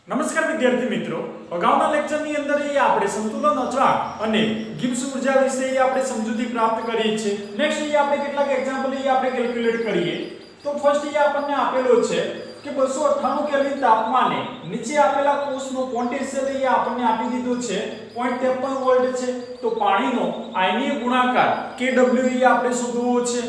નમસ્કાર વિદ્યાર્થી મિત્રો, અગાઉના લેક્ચરની અંદર આપણે સંતુલન અચળાંક અને ગિબ્સ ઉર્જા વિશે આપણે સમજૂતી પ્રાપ્ત કરી છે. નેક્સ્ટ આપણે કેટલાક એક્ઝામ્પલ આપણે કેલ્ક્યુલેટ કરીએ. તો ફર્સ્ટ આપણને આપેલો છે કે 298 કેલ્વિન તાપમાને નીચે આપેલા કોષનો પોટેન્શિયલ આપણને આપી દીધો છે 0.53 વોલ્ટ છે. તો પાણીનો આયનીય ગુણાકાર Kw આપણે શોધવો છે.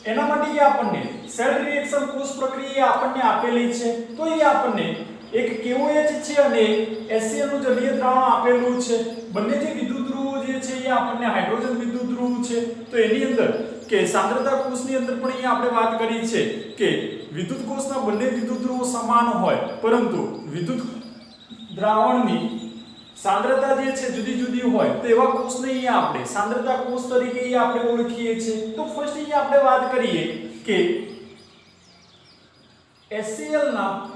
એના માટે આપણને સેલ રિએક્શન કોષ પ્રક્રિયા આપણને આપેલી છે. તો આપણને એક KOH છે અને HCl નું જલીય દ્રાવણ આપેલું છે. બંને જે વિદ્યુત ધ્રુવો જે છે એ આપણને હાઇડ્રોજન વિદ્યુત ધ્રુવ છે. તો એની અંદર કે સાંદ્રતા કોષની અંદર પણ અહીંયા આપણે વાત કરી છે કે વિદ્યુત કોષના બંને વિદ્યુત ધ્રુવો સમાન હોય, પરંતુ વિદ્યુત દ્રાવણની સાંદ્રતા જે છે જુદી જુદી હોય, તો એવા કોષને અહીંયા આપણે સાંદ્રતા કોષ તરીકે આપણે ઓળખીએ છીએ. તો ફર્સ્ટ અહીંયા આપણે વાત કરીએ કે HCl ના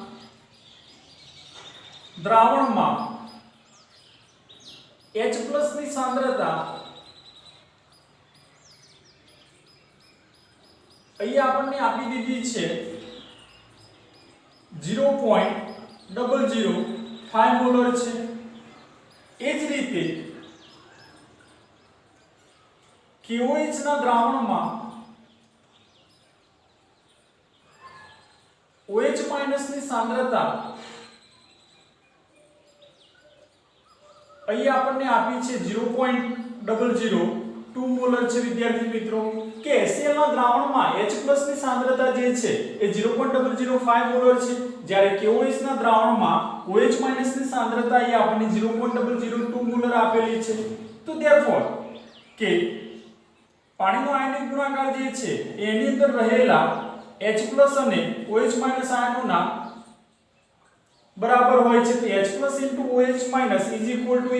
દ્રાવણમાં H+ ની સાંદ્રતા અહીં આપણને આપી દીધી છે 0.005 મોલર છે. એ જ રીતે KOH ના દ્રાવણમાં OH- ની સાંદ્રતા અહીં આપણને આપી છે 0.002 મોલર છે. વિદ્યાર્થી મિત્રો, કે HCl ના દ્રાવણમાં H+ ની સાંદ્રતા જે છે એ 0.005 મોલર છે, જ્યારે KOH ના દ્રાવણમાં OH- ની સાંદ્રતા અહીં આપણને 0.002 મોલર આપેલી છે. તો ધેરફોર કે પાણીનો આયનિક ગુણાકાર જે છે એની અંદર રહેલા H+ અને OH- આયનોના બરાબર હોય છે. તો H+ * OH-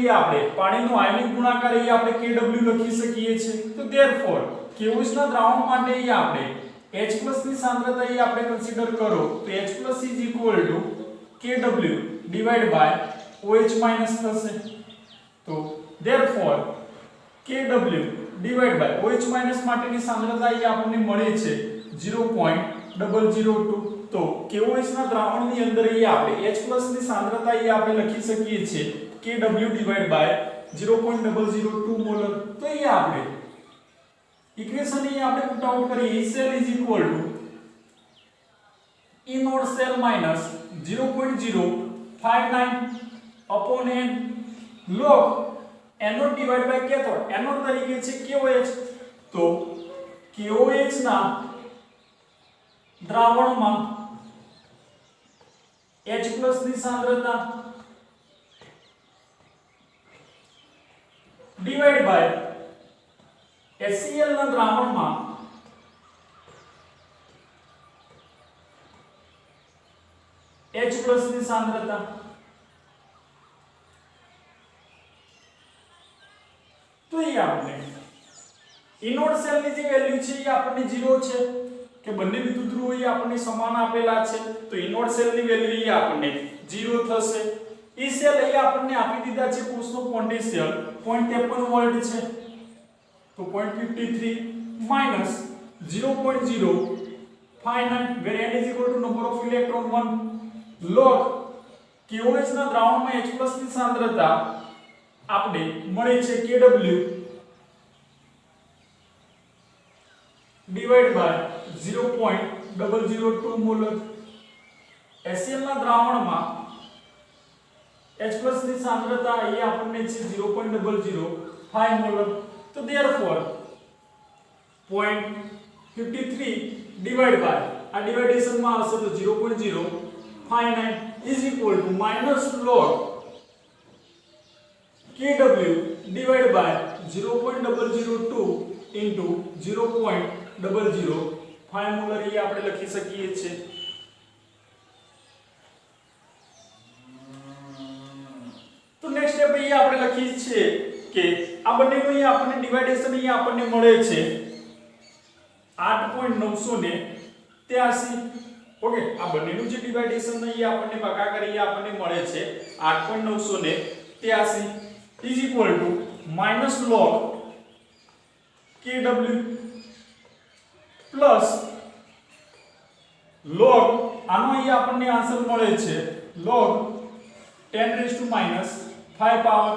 આપણે પાણીનો આયનિક ગુણાકાર એ આપણે Kw લખી શકીએ છીએ. તો ધેરફોર KOH ના દ્રાવણ માટે આપણે H+ ની સાંદ્રતા આપણે કન્સિડર કરો તો H+ Kw OH- થશે. તો ધેરફોર Kw OH- માટેની સાંદ્રતા આપણને મળે છે 0.002. તો KOH ના દ્રાવણની અંદર આપણે H+ ની સાંદ્રતા આપણે લખી શકીએ છીએ Kw 0.002 મોલર. તો આપણે ઇક્વેશન આપણે પુટ આઉટ કરીએ. HCl E0 cell minus 0.059 upon n log anode divided by cathode. anode તરીકે છે KOH. તો KOH ના દ્રાવણમાં H+ ની સાંદ્રતા ડિવાઇડ બાય HCl ના દ્રાવણમાં H+ ની સાંદ્રતા. તો આપણે ઇનોડ સેલની જે વેલ્યુ છે એ આપણને 0 છે કે બંને વિદ્યુત ધ્રુવો આપણને સમાન આપેલા છે. તો ઇનોડ સેલની વેલ્યુ આપણને 0 થશે. ઈ સેલ આપણને આપી દીધા છે કોષનો પોટેન્શિયલ 0.53 વોલ્ટ છે. તો 0.53 minus 0.059 where n is equal to number of electron 1 log KOH ના દ્રાવણમાં H+ ની સાંદ્રતા આપણે મળે છે Kw divided by 0.002 molar. HCl ના દ્રાવણમાં H+ ની સાંદ્રતા આપણને છે 0.005 મોલર. તો therefore 0.53 divided by આ ડિવાઇડેશન માં આવશે તો 0.059 is equal to minus log Kw divided by 0.002 into 0.005 molar આપણે લખી શકીએ છીએ. તો નેક્સ્ટ સ્ટેપ આપણે લખીએ છીએ કે આ બંનેનું આપણને ડિવાઇડેશન આપણને મળે છે 8.983. ઓકે, આ બંનેનું જે ડિવાઇડેશન આપણને ભાગાકાર આપણને મળે છે 8.983 is equal to minus log Kw plus log આનો આપણને આન્સર મળે છે log 10⁻5 પાવર.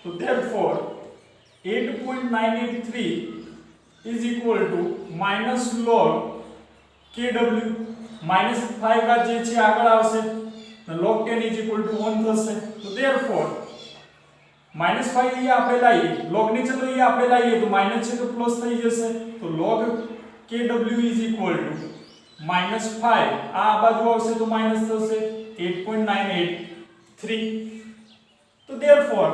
તો therefore 8.983 is equal to minus log kW. -5 જે છે આગળ આવશે log 10 is equal to 1 થશે. તો therefore -5 અહીંયા આપણે લાવીએ, log ની ચલો અહીંયા આપણે લાવીએ તો માઈનસ છે તો પ્લસ થઈ જશે. તો log kW is equal to -5 આ બાજુ આવશે તો માઈનસ થશે 8.983. તો therefore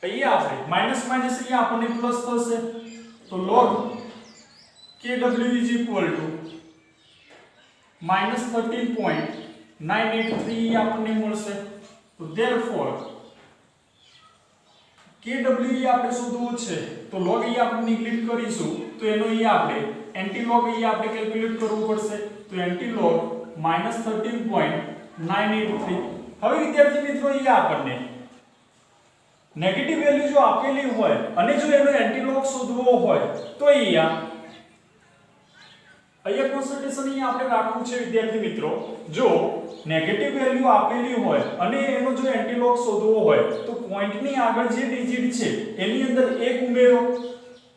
અહીંયા આપણે માઈનસ માઈનસ અહીંયા આપણને પ્લસ થશે. તો log kW is equal to -13.983 આપણને મળશે. તો therefore kW આપણે શોધવું છે તો log અહીંયા આપણે નિગ્લેક્ટ કરીશું તો એનો અહીંયા આપણે એન્ટી log અહીંયા આપણે કેલ્ક્યુલેટ કરવું પડશે. તો એન્ટી log -13.983. હવે વિદ્યાર્થી મિત્રો અહીંયા આપણને નેગેટિવ વેલ્યુ જો આપેલી હોય અને જો એનો એન્ટી log શોધવો હોય તો અહીંયા કોન્સન્ટ્રેશન અહીંયા આપણે રાખવું છે વિદ્યાર્થી મિત્રો. જો નેગેટિવ વેલ્યુ આપેલી હોય અને એનો જો એન્ટી log શોધવો હોય તો પોઈન્ટની આગળ જે ડિજિટ છે એની અંદર 1 ઉમેરો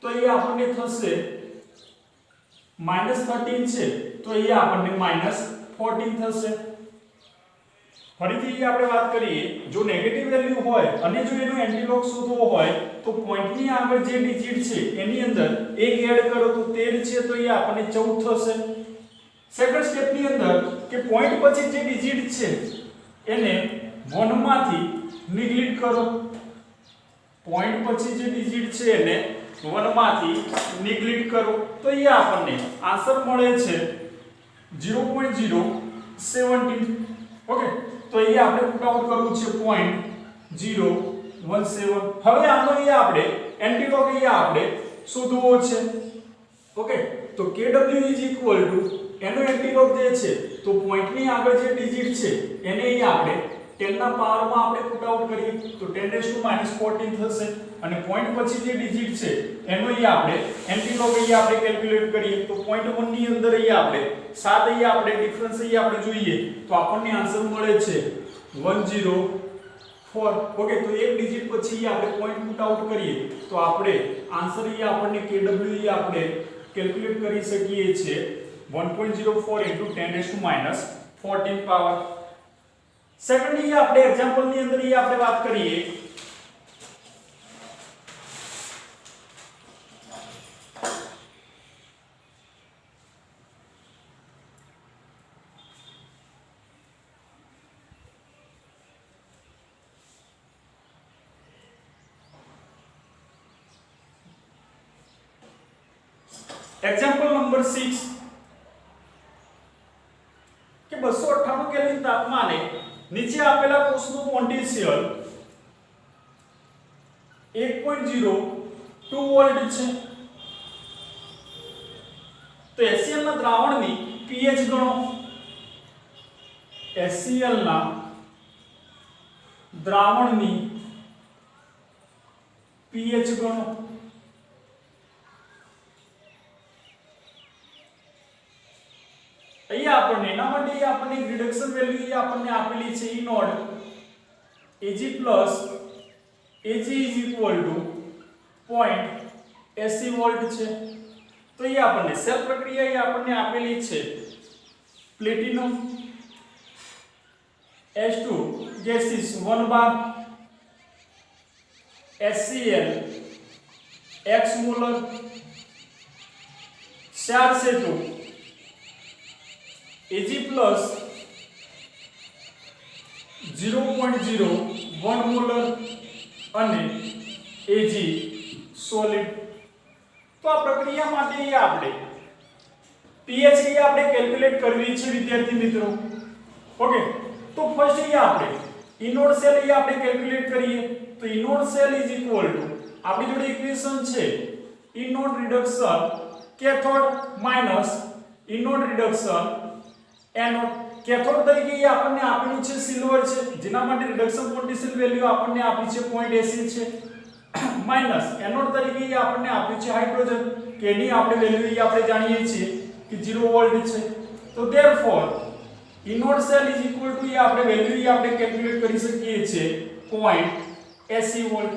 તો અહીંયા આપણને થશે -13 છે તો અહીંયા આપણને -14 થશે. ફરીથી આપણે વાત કરીએ, જો નેગેટિવ વેલ્યુ હોય અને જો એનો એન્ટી log શોધવો હોય તો પોઈન્ટની આગળ જે ડિજિટ છે એની અંદર 1 એડ કરો તો 13 છે તો એ આપણને 14 થશે. સેકન્ડ સ્ટેપની અંદર કે પોઈન્ટ પછી જે ડિજિટ છે એને 1 માંથી નિગ્લેક્ટ કરો. પોઈન્ટ પછી જે ડિજિટ છે એને 1 માંથી નિગ્લેક્ટ કરો તો એ આપણને આન્સર મળે છે 0.017. ઓકે, તો અહીંયા આપણે પુટ આઉટ કરવું છે 0.017. હવે આનો અહીંયા આપણે એન્ટી log અહીંયા આપણે શોધવો છે. ઓકે, તો kW is equal to એનો એન્ટી log જે છે તો પોઈન્ટની આગળ જે ડિજિટ છે એને અહીંયા આપણે 10 ના પાવરમાં આપણે પુટ આઉટ કરીએ તો 10⁻14 થશે અને પોઈન્ટ પછી જે ડિજિટ છે એનો અહીંયા આપણે એન્ટી log અહીંયા આપણે કેલ્ક્યુલેટ કરીએ તો પોઈન્ટ 1 ની અંદર અહીંયા આપણે 7 અહીંયા આપણે ડિફરન્સ અહીંયા આપણે જોઈએ તો આપણને આન્સર મળે છે 104. ઓકે, તો એક ડિજિટ પછી આપણે પોઈન્ટ પુટ આઉટ કરીએ તો આપણે આન્સર અહીંયા આપણને kW અહીંયા આપણે કેલ્ક્યુલેટ કરી શકીએ છીએ 1.04 * 10⁻14 પાવર. સેકન્ડલી આપણે એક્ઝામ્પલ ની અંદર અહીંયા આપણે વાત કરીએ એક્ઝામ્પલ નંબર 6 કે 298 કેલ્વિન તાપમાને નીચે આપેલા કોષનું પોટેન્શિયલ 1.02 વોલ્ટ છે. તો HCl ના દ્રાવણની pH ગણો. HCl ના દ્રાવણની pH ગણો. અહીંયા આપણને એના માટે આપણને રિડક્શન વેલ્યુ આપણને આપેલી છે E naught Ag plus Ag is equal to 0.80 volt છે. તો એ આપણને સેલ પ્રક્રિયા એ આપણને આપેલી છે platinum H2 gases 1 bar HCl x molar 4 સેતુ Ag plus 0.01 મોલર અને Ag સોલિડ. તો આ પ્રક્રિયા માટે આપણે pH ની આપણે કેલ્ક્યુલેટ કરવી છે વિદ્યાર્થી મિત્રો. ઓકે, તો ફર્સ્ટ અહીંયા આપણે ઇનોડ સેલ અહીંયા આપણે કેલ્ક્યુલેટ કરીએ તો E nought cell is equal to આપણી જોડે ઇક્વેશન છે E nought reduction cathode minus E nought reduction anode. Cathode તરીકે એ આપણને આપેલું છે સિલ્વર છે જેના માટે રિડક્શન પોટેન્શિયલ વેલ્યુ આપણને આપી છે 0.80 છે માઈનસ એનોડ તરીકે એ આપણને આપ્યું છે હાઇડ્રોજન કે એની આપણે વેલ્યુ એ આપણે જાણીએ છીએ કે 0 વોલ્ટ છે. તો therefore E nought cell is equal to આપણે વેલ્યુ આપણે કેલ્ક્યુલેટ કરી શકીએ છીએ 0.80 વોલ્ટ.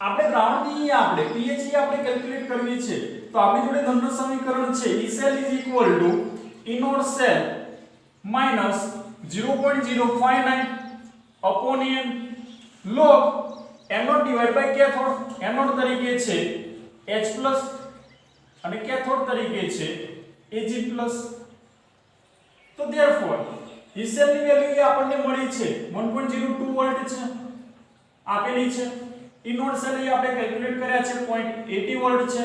આપણે દ્રાવણની આપણે pH આપણે કેલ્ક્યુલેટ કરવી છે તો આપણી જોડે ધનનું સમીકરણ છે E cell is equal to inode cell minus 0.059 upon n log anode divided by cathode. anode તરીકે છે H+ અને cathode તરીકે છે Ag+. તો therefore E cell ની વેલ્યુ આપણને મળી છે 1.02 વોલ્ટ છે આપેલી છે. ઇનોડ સેલ આપણે કેલ્ક્યુલેટ કર્યા છે 0.80 વોલ્ટ છે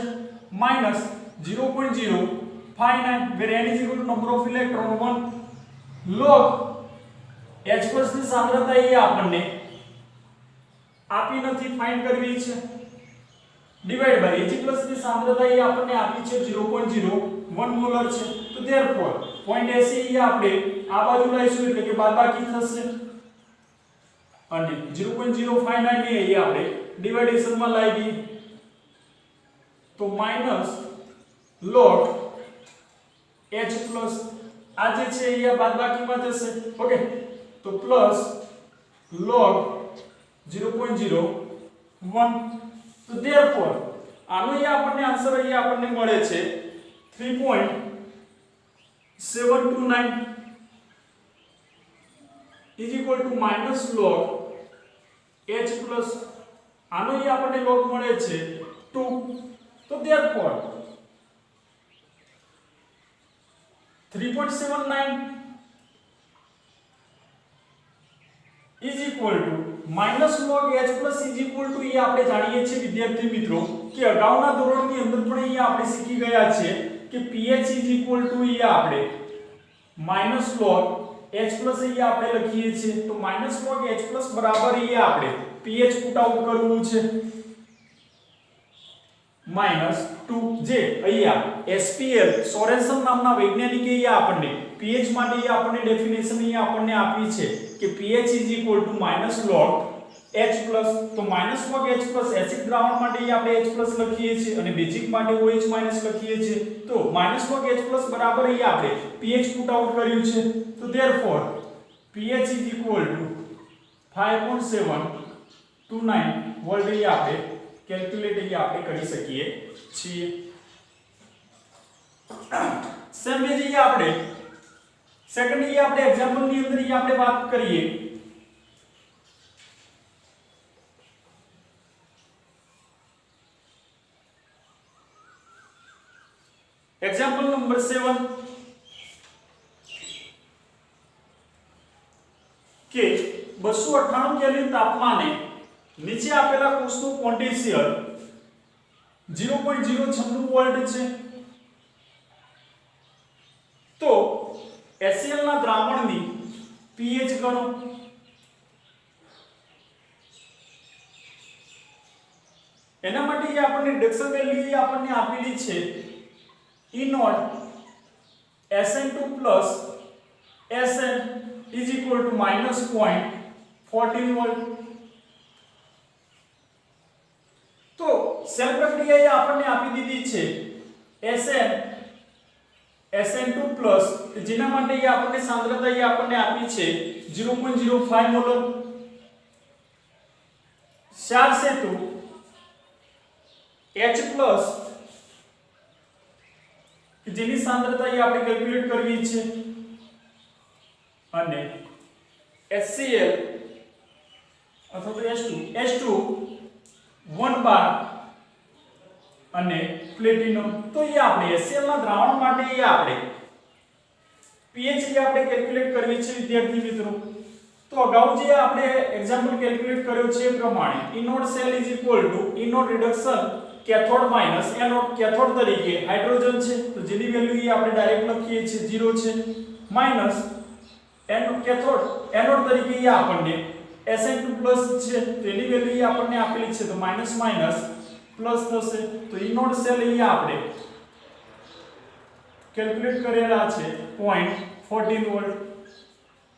minus 0.059 where n is equal to number of electron 1 log H+ ની સાંદ્રતા આપણને આપી નથી, ફાઇન્ડ કરવી છે, ડિવાઇડ બાય Ag+ ની સાંદ્રતા આપણને આપી છે 0.01 મોલર છે. તો therefore 0.80 આપણે આ બાજુ લઈશું એટલે કે બાદબાકી થશે અને 0.059 ને આપણે ડિવાઇડેશન માં લાવી તો માઈનસ log H+ આ જે છે એ બાદબાકીમાં જશે. ઓકે, તો પ્લસ log 0.01. તો therefore આનો આપણને આન્સર આપણને મળે છે 3.729 is equal to minus log H+. આનો આપણને log મળે છે 2. તો therefore 3.79 is equal to minus log H+ is equal to આપણે જાણીએ છીએ વિદ્યાર્થી મિત્રો કે અગાઉના ધોરણની અંદર પણ આપણે શીખી ગયા છે કે pH is equal to આપણે minus log H+ આપણે લખીએ છીએ. તો minus log H+ બરાબર આપણે pH પુટ આઉટ કરવું છે -2 જે SPL સોરેન્સન નામના વૈજ્ઞાનિકે આપણને pH માટે આપણને ડેફિનેશન આપણને આપી છે કે pH -log H+. તો -log H+ એસિડ દ્રાવણ માટે આપણે H+ લખીએ છીએ અને બેઝિક માટે OH- લખીએ છીએ. તો -log H+ બરાબર આપણે pH પુટ આઉટ કર્યું છે. તો therefore pH 5.729 વોલ્ટ આપણે કેલ્ક્યુલેટ આપણે કરી શકીએ છીએ. સેમ જે આપણે સેકન્ડ આપણે એક્ઝામ્પલ ની અંદર આપણે વાત કરીએ. એક્ઝામ્પલ નંબર 7 કે 298 કેલ્વિન તાપમાને નીચે આપેલા કોષનું પોટેન્શિયલ 0.096 વોલ્ટ છે. તો HCl ના દ્રાવણની pH ગણો. એના માટે આપણને રિડક્શન વેલ્યુ આપણને આપેલી છે ઇનોડ SN2 SN is equal to -0.14 volt. તો સેલ પ્રક્રિયાએ આપણને આપી દીધી છે SN2 જેના માટે આપણને સાંદ્રતા આપણને આપી છે 0.05 મોલર. ચાર્જ સેતુ H+ જેની સાંદ્રતા આપણે કેલ્ક્યુલેટ કરવી છે અને HCl અથવા તો H2 1 બાર અને પ્લેટિનમ. તો આપણે HCl ના દ્રાવણ માટે આપણે pH આપણે કેલ્ક્યુલેટ કરવી છે વિદ્યાર્થી મિત્રો. તો અગાઉ જે આપણે એક્ઝામ્પલ કેલ્ક્યુલેટ કર્યો છે એ પ્રમાણે E nought cell is equal to E nought reduction cathode minus anode. Cathode તરીકે હાઇડ્રોજન છે તો જેની વેલ્યુ આપણે ડાયરેક્ટ લખીએ છીએ 0 છે માઈનસ કેથોડ એનોડ તરીકે આપણને SN2 છે તેની વેલ્યુ આપણને આપેલી છે તો માઈનસ માઈનસ પ્લસ થશે. તો ઇનોડ સેલ આપણે કેલ્ક્યુલેટ કરેલા છે 0.14 વોલ્ટ.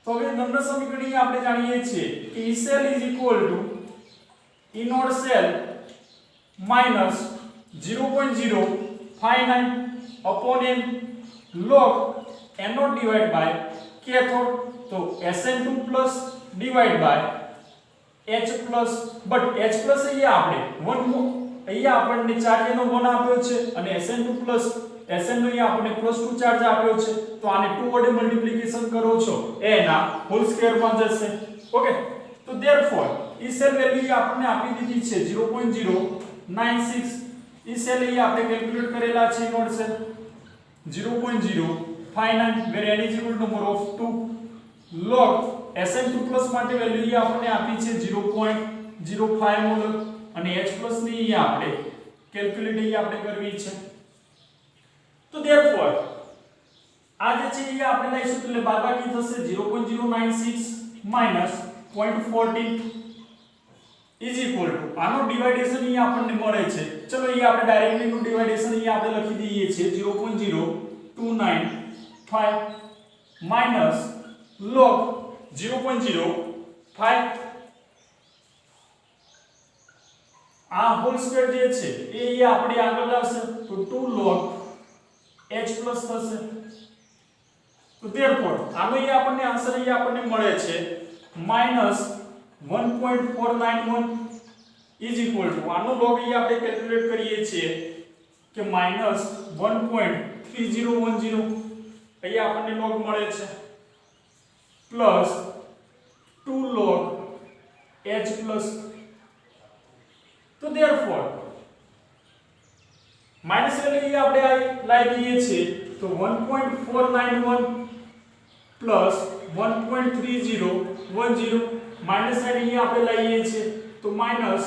તો હવે નંબર સમીકરણ આપણે જાણીએ છીએ કે E cell is equal to inode cell minus 0.059 upon n log anode divide by cathode, तो SN2 plus divide by H plus, but H plus અહીંયા આપણે 1 અહીંયા આપણને ચાર્જ એનો 1 આપ્યો છે અને SN2 પ્લસ SN નો અહીંયા આપણને +2 ચાર્જ આપ્યો છે, તો આને 2 વડે મલ્ટીપ્લિકેશન કરો છો એ ના હોલ સ્ક્વેર માં જશે. ઓકે, તો ધેરફોર ઈ સેલ વેલ્યુ આપણને આપી દીધી છે 0.096. ઈ સેલ અહીંયા આપણે કેલ્ક્યુલેટ કરેલા છે node cell 0.059 where n is equal to number of 2 log SN2 plus માટે વેલ્યુ અહીંયા આપણને આપી છે 0.05 મોલ અને H પ્લસ ની અહીંયા આપણે કેલ્ક્યુલેટ અહીંયા આપણે કરવી છે. તો ધેરફોર આ જે છે અહીંયા આપણે લઈશું એટલે બાદબાકી થશે 0.096 માઈનસ 0.14 ઇઝ ઇક્વલ ટુ આનો ડિવાઇડેશન અહીંયા આપણને મળે છે. ચલો અહીંયા આપણે ડાયરેક્ટલી નું ડિવાઇડેશન અહીંયા આપણે લખી દઈએ છીએ 0.0295 માઈનસ log 0.05 આ હોલ સ્ક્વેર જે છે એ અહીંયા આપણે આગળ લાવશે તો 2 log H પ્લસ થશે. તો ધેરફોર આનો અહીંયા આપણને આન્સર અહીંયા આપણને મળે છે માઈનસ 1.491 ઇઝ ઇક્વલ ટુ આનો log અહીંયા આપણે કેલ્ક્યુલેટ કરીએ છીએ કે માઈનસ 1.3010 અહીંયા આપણને log મળે છે પ્લસ 2 log H પ્લસ. તો ધેરફોર માઈનસ વેલ્યુ આપણે લાવી દઈએ છીએ તો 1.491 પ્લસ 1.3010 માઈનસ સાઈડ અહીંયા આપણે લાવીએ છીએ તો માઈનસ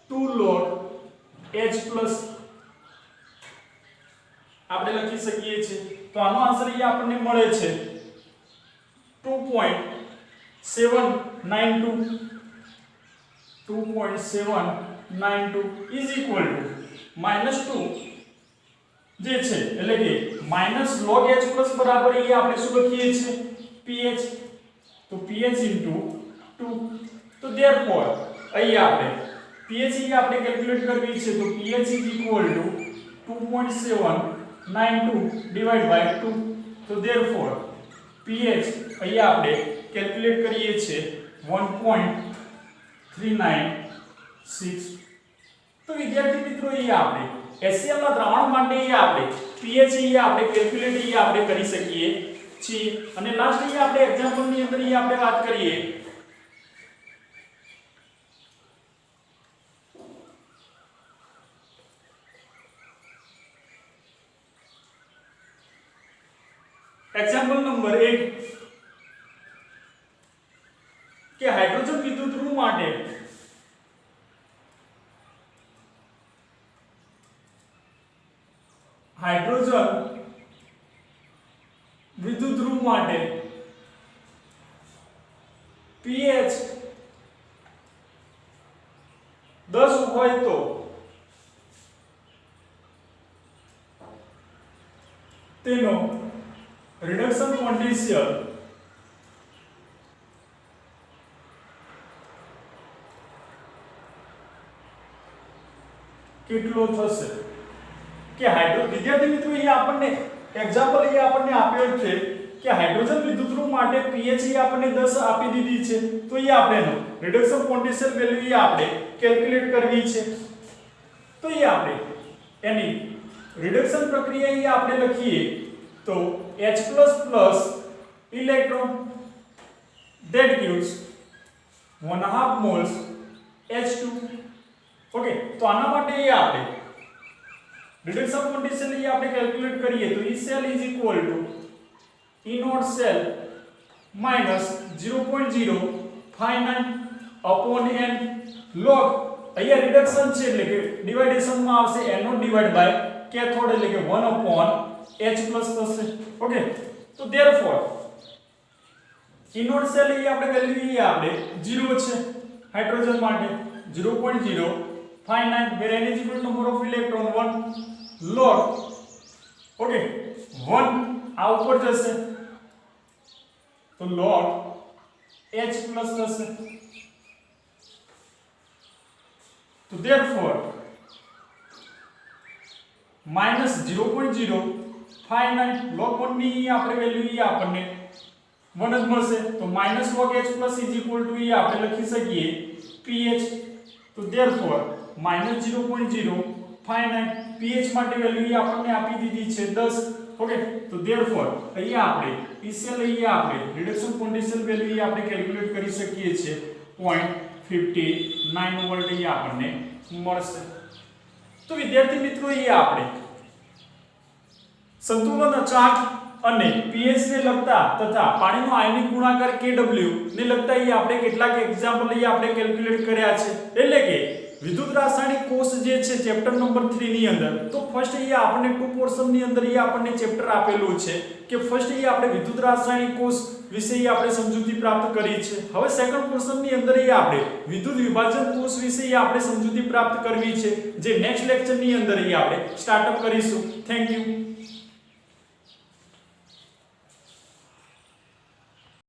2 log H પ્લસ આપણે લખી શકીએ છીએ. તો આનો આન્સર અહીંયા આપણને મળે છે 2.792 ઇઝ ઇક્વલ ટુ માઈનસ 2 જે છે એટલે કે માઈનસ log H પ્લસ બરાબર અહીંયા આપણે શું લખીએ છીએ pH, તો pH into 2. તો ધેરફોર અહીંયા આપણે pH અહીંયા આપણે કેલ્ક્યુલેટ કરવી છે તો pH is equal to 2.792 divided by 2. તો ધેરફોર pH અહીંયા આપણે કેલ્ક્યુલેટ કરીએ છીએ 1.396. તો વિદ્યાર્થી મિત્રો અહીંયા આપણે HCl ના દ્રાવણ માટે આપણે pH અહીંયા આપણે કેલ્ક્યુલેટ અહીંયા આપણે કરી શકીએ છીએ. અને લાસ્ટ અહીંયા આપણે એક્ઝામ્પલ ની અંદર અહીંયા આપણે વાત કરીએ एग्जांपल नंबर 8 કે હાઇડ્રોજન વિદ્યુત ધ્રુવ માટે pH 10 હોય તો તેનો रिडक्शन पोटेंशियल કેટલો થશે કે વિદ્યાર્થી મિત્રો અહીંયા આપણને એક્ઝામ્પલ અહીંયા આપણને આપેલ છે કે હાઇડ્રોજન વિદ્યુત ધ્રુવ માટે pH આપણને 10 આપી દીધી છે તો અહીંયા આપણે એનો રિડક્શન પોટેન્શિયલ વેલ્યુ આપણે કેલ્ક્યુલેટ કરવી છે. તો અહીંયા આપણે એની રિડક્શન પ્રક્રિયા અહીંયા આપણે લખીએ तो H++ electron that gives 1/2 moles H2. Okay, तो आना માટે એ આપણે રિડક્શન પોટેન્શિયલ એ આપણે કેલ્ક્યુલેટ કરીએ તો E cell is equal to E naught cell minus 0.059 upon n log અહીંયા રિડક્શન છે એટલે કે ડિવાઇડેશન માં આવશે n naught divided by cathode એટલે કે 1 upon H plus થશે. ઓકે, તો ધેરફોર E naught cell એ આપણે વેલ્યુ એ આપણે 0 છે હાઇડ્રોજન માટે 0.059 where n is equal to number of electron 1 log. Okay, 1 આ ઉપર જશે તો log H plus થશે. તો ધેરફોર minus 0.059 ફાઇનાઇટ log 1 ની આપણે વેલ્યુ આપણને 1 જ મળશે તો -log h plus is equal to આપણે લખી શકીએ pH તો therefore -0.0 ફાઇનાઇટ pH માટે વેલ્યુ આપણને આપી દીધી છે 10 ઓકે તો therefore અહીંયા આપણે ઇનિશિયલ આપણે રિડક્શન પોટેન્શિયલ વેલ્યુ આપણે કેલ્ક્યુલેટ કરી શકીએ છીએ 0.59 વોલ્ટ આપણને મળશે તો વિદ્યાર્થી મિત્રો આપણે સંતુલન અચળાંક અને pH ને લગતા તથા પાણીનો આયનિક ગુણાકાર Kw ને લગતા આપણે કેટલાક એક્ઝામ્પલ આપણે કેલ્ક્યુલેટ કર્યા છે એટલે કે વિદ્યુત રાસાયણિક કોષ જે છે ચેપ્ટર નંબર 3 ની અંદર તો ફર્સ્ટ આપણને ટુ પોર્શન ની અંદર આપણને ચેપ્ટર આપેલું છે કે ફર્સ્ટ આપણે વિદ્યુત રાસાયણિક કોષ વિશે આપણે સમજૂતી પ્રાપ્ત કરી છે હવે સેકન્ડ પોર્શન ની અંદર આપણે વિદ્યુત વિભાજન કોષ વિશે આપણે સમજૂતી પ્રાપ્ત કરવી છે જે નેક્સ્ટ લેક્ચર ની અંદર આપણે સ્ટાર્ટ અપ કરીશું થેન્ક યુ